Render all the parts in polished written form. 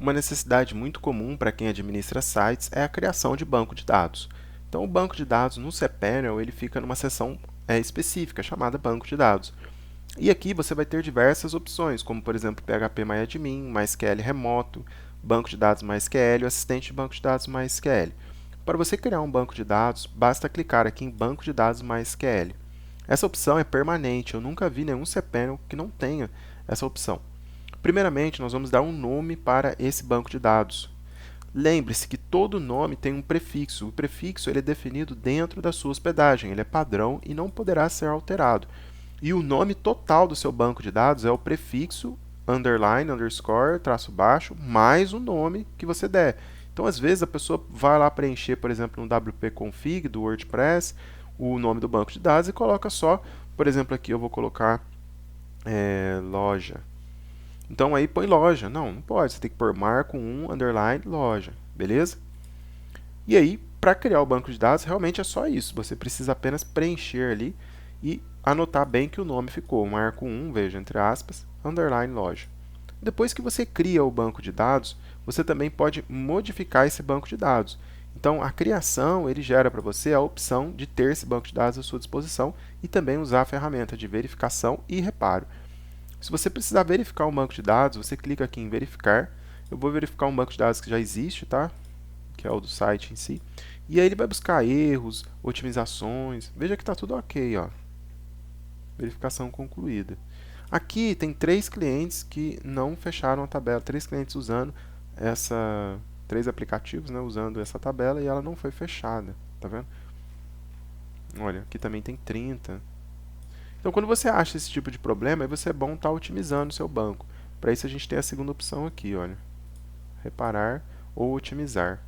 Uma necessidade muito comum para quem administra sites é a criação de banco de dados. Então, o banco de dados no cPanel ele fica numa seção específica chamada banco de dados. E aqui você vai ter diversas opções, como por exemplo PHP-MyAdmin, MySQL remoto, banco de dados MySQL ou assistente de banco de dados MySQL. Para você criar um banco de dados, basta clicar aqui em Banco de Dados MySQL. Essa opção é permanente, eu nunca vi nenhum cPanel que não tenha essa opção. Primeiramente, nós vamos dar um nome para esse banco de dados. Lembre-se que todo nome tem um prefixo. O prefixo ele é definido dentro da sua hospedagem, ele é padrão e não poderá ser alterado. E o nome total do seu banco de dados é o prefixo underline, underscore, traço baixo, mais o nome que você der. Então, às vezes, a pessoa vai lá preencher, por exemplo, no wp-config do WordPress, o nome do banco de dados e coloca só, por exemplo, aqui eu vou colocar loja. Então aí põe loja. Não, não pode. Você tem que pôr marco 1, underline, loja. Beleza? E aí, para criar o banco de dados, realmente é só isso. Você precisa apenas preencher ali e anotar bem que o nome ficou. Marco 1, veja, entre aspas, underline, loja. Depois que você cria o banco de dados, você também pode modificar esse banco de dados. Então, a criação ele gera para você a opção de ter esse banco de dados à sua disposição e também usar a ferramenta de verificação e reparo. Se você precisar verificar um banco de dados, você clica aqui em verificar. Eu vou verificar um banco de dados que já existe, tá? Que é o do site em si. E aí ele vai buscar erros, otimizações. Veja que está tudo ok, ó. Verificação concluída. Aqui tem 3 clientes que não fecharam a tabela, 3 clientes usando essa, 3 aplicativos, né, usando essa tabela e ela não foi fechada, tá vendo? Olha, aqui também tem 30. Então, quando você acha esse tipo de problema, aí você é bom estar otimizando o seu banco. Para isso, a gente tem a segunda opção aqui, olha. Reparar ou otimizar.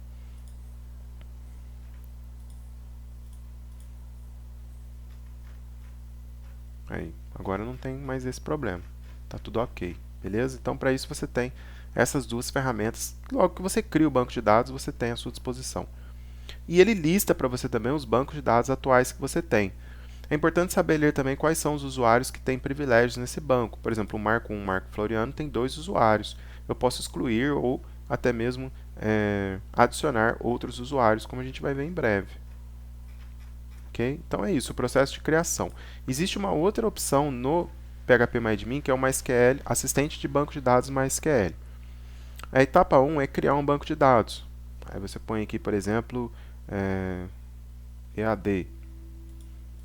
Aí, agora não tem mais esse problema. Está tudo ok, beleza? Então, para isso, você tem essas duas ferramentas. Logo que você cria o banco de dados, você tem à sua disposição. E ele lista para você também os bancos de dados atuais que você tem. É importante saber ler também quais são os usuários que têm privilégios nesse banco. Por exemplo, o Marco 1, o Marco Floriano tem 2 usuários. Eu posso excluir ou até mesmo adicionar outros usuários, como a gente vai ver em breve. Okay? Então é isso, o processo de criação. Existe uma outra opção no PHP-MyAdmin, que é o MySQL, assistente de banco de dados MySQL. A etapa 1 é criar um banco de dados. Aí você põe aqui, por exemplo, EAD.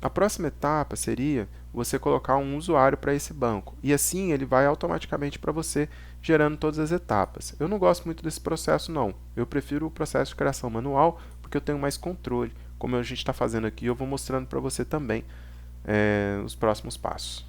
A próxima etapa seria você colocar um usuário para esse banco. E assim ele vai automaticamente para você, gerando todas as etapas. Eu não gosto muito desse processo, não. Eu prefiro o processo de criação manual, porque eu tenho mais controle. Como a gente está fazendo aqui, eu vou mostrando para você também os próximos passos.